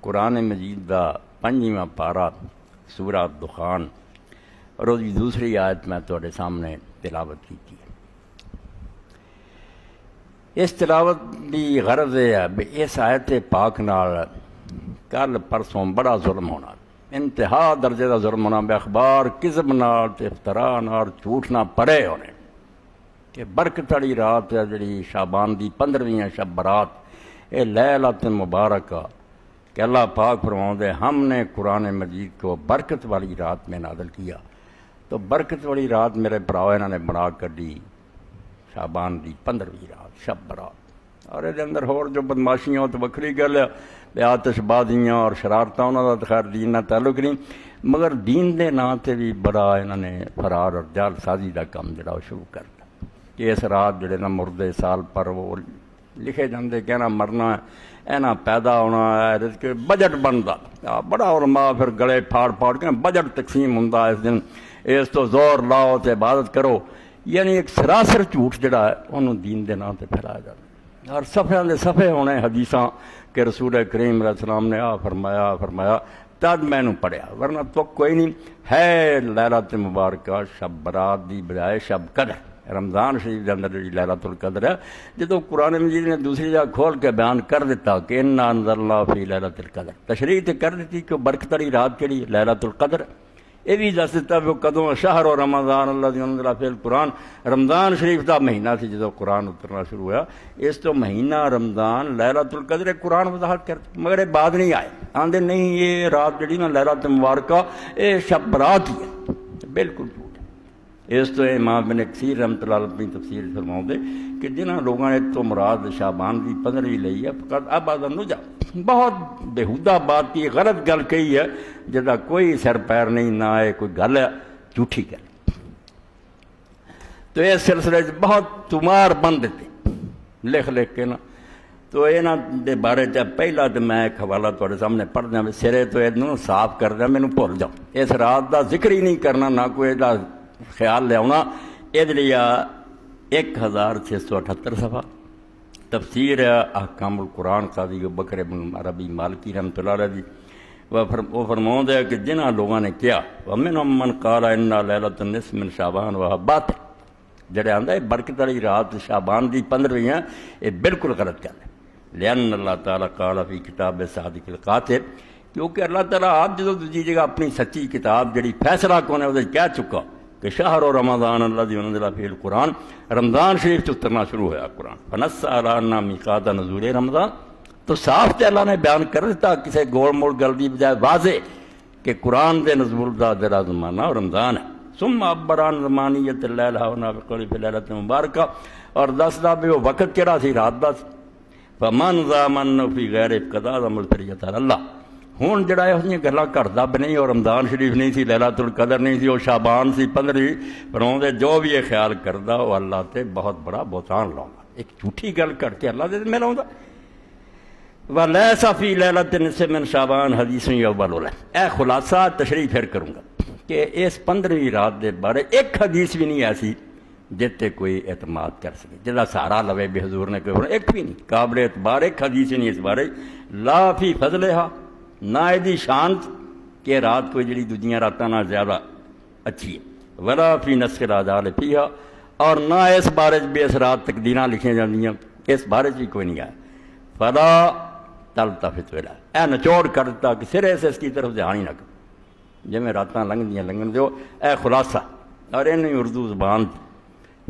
قرآن مجید دا 5واں پارا سورہ دخان اور اس کی دوسری آیت میں تواڈے سامنے تلاوت کی ہے۔ اس تلاوت کی غرض یہ ہے کہ اس آیت پاک نال کل پرسوں بڑا ظلم ہونا، انتہا درجے کا ظلم ہونا، بے اخبار کذب نال تے افتراء نال جھوٹ نہ پڑے ہونے کہ برکت والی رات ہے جڑی شعبان دی 15ویں شب برات، اے لیلۃ مبارکہ کہ اللہ پاک فرماؤندے ہم نے قرآن مجید کو برکت والی رات میں نازل کیا۔ تو برکت والی رات میرے بھراؤ انہوں نے بنا کر دی شعبان دی 15ویں رات شب برات، اور یہ اندر ہور جو بدماشیاں تو وکری گل ہے، آتش بازیاں اور شرارتاں انہوں کا خیر دین نہ تعلق نہیں، مگر دین دے نام تے بھی بڑا انہوں نے فرار اور جال سازی کا کام جڑا شروع کر دیا کہ اس رات جڑے نا مردے سال پر وہ لکھے جاندے کہنا مرنا ہے، اینا پیدا ہونا ہے، رزق بجٹ بنتا بڑا علماء پھر گلے پھاڑ پھاڑ کے بجٹ تقسیم ہوتا اس دن، اس تو زور لاؤ تے عبادت کرو، یعنی ایک سراسر جھوٹ جڑا ہے انہوں دین دے نام تے پھیلایا جاتا، اور صفحے دے صفحے ہونے حدیثاں کہ رسول کریم علیہ السلام نے فرمایا تد میں نے پڑھیا، ورنہ تو کوئی نہیں ہے۔ لیلۃ مبارکہ شب برات دی بجائے شب قدر، رمضان شریف کے اندر جی لیلۃ القدر ہے، جدو قرآن مجید نے دوسری جگہ کھول کے بیان کر دیتا کہ انا انزلنا فی لیلۃ القدر، تشریح تے کر دیتی کہ برکت والی رات کیڑی لیلۃ القدر، یہ بھی دس دیتا کہ کدوں شہر و رمضان الذی انزل فیہ القرآن، رمضان شریف کا مہینہ سی جدو قرآن اترنا شروع ہوا، اس تو مہینہ رمضان لیلۃ القدر قرآن وضاحت کرتے، مگر یہ بعد نہیں آئے آندے نہیں یہ رات جڑی نا لیلۃ مبارکہ یہ شب برات ہی ہے، بالکل جھوٹ ہے۔ اس تو امام ابن کثیر رحمۃ اللہ علیہ اپنی تفسیر فرماؤں دے کہ جنہاں لوگوں نے تو مراد شعبان کی 15ویں لئی ہے فقط ابعد النجا، بہت بےہودہ بات کی غلط گل کہی ہے جدا کوئی سر پیر نہیں، نہ ہے کوئی گل ہے، جھوٹھی گل۔ تو اس سلسلے بہت تمار بن دیتے لکھ کے نا، تو یہاں دے بارے پہلا تو میں ایک حوالہ تھوڑے سامنے پڑھ دیا، سرے تو یہ صاف کر دیا، مینوں بھول جاؤ، اس رات کا ذکر ہی نہیں کرنا، نہ کوئی دا خیال لیا، یہ لیے 1678 صفحہ تفسیر احکام القرآن قاضی بکر بن عربی مالکی رحمۃ اللہ علیہ، وہ فرماؤں ہے کہ جنہاں لوگوں نے کیا وَمِنْهُمْ مَنْ قَالَ إِنَّ لَيْلَةَ النِّصْفِ مِنْ شَعْبَانَ وَهِيَ باطل، جڑے آندا ہے برکت والی رات شعبان دی 15ویں ہے، یہ بالکل غلط گل ہے، لأن اللہ تعالیٰ قال فی کتاب صادق القاتل، کیونکہ اللہ تعالیٰ آپ جدو دوسری جگہ اپنی سچی کتاب جڑی فیصلہ کون ہے وہ کہہ چکا کہ شہر و رمضان الذی انزل فیہ القرآن، رمضان شریف سے اترنا شروع ہوا قرآن، فنص علی ان میقات نزول رمضان، تو صاف تے اللہ نے بیان کر دیتا کسی گول موڑ گل دی بجائے واضح کہ قرآن دے نزول دا جڑا زمانہ رمضان ہے، ثم عبر عن زمانیت اللیل ہاؤنا بقول فی لیلۃ مبارکہ، اور دسدا بھی وہ وقت کہڑا سی رات دا سی، فمن ضامن فی غیر قضاء ملتریت اللہ، ہوں جڑا یہ گلاں کردا بھی نہیں، اور رمضان شریف نہیں سی، لیلۃ القدر نہیں سی، وہ شعبان سی 15ویں، فرماؤندے جو بھی یہ خیال کردا وہ اللہ تے بہت بڑا بہتان لاؤندا، ایک جھوٹھی گل کر کے اللہ دے میں لاؤندا۔ وَلَيْسَ فِي لَيْلَةِ النِّصْفِ مِنْ شَعْبَانَ حَدِيثٌ يُؤَوَّلُ لَهُ، اے خلاصہ تشریح پھر کروں گا کہ اس 15ویں رات دے بارے ایک حدیث بھی نہیں ایسی جتے کوئی اعتماد کر سکے، جدا سہارا لوے بھی حضور نے کوئی ایک بھی نہیں قابل اعتبار، ایک حدیث نہیں اس بارے، لا فی فضلہا، نہ یہ شان کہ رات کوئی جڑی دوجیاں راتاں نہ زیادہ اچھی ہے، ولا فی نسخ الآجال فیہا، اور نہ اس بارے بھی اس رات تقدیراں لکھیاں جاندیاں، اس بارے بھی کوئی نہیں آیا، فلا تلتفت الیہ، اے نچوڑ کر دیتا کہ سرے سے اس کی طرف دھیان ہی نہ کرو، جی میں راتاں لنگن دیو، اے خلاصہ، اور انہیں اردو زبان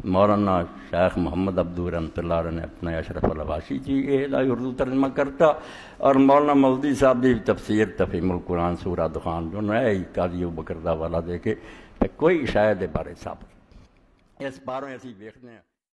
مولانا شیخ محمد عبدو رحمۃ اللہ علیہ نے اپنا اشرف الحواشی جی یہ اردو ترجمہ کرتا، اور مولانا مودودی صاحب دی تفسیر تفہیم القرآن سورہ دخان جو ہے قاضی بکر دا والا دے کے کوئی شاید بارے ثابت اس باروں اسی ویکھنے ہیں۔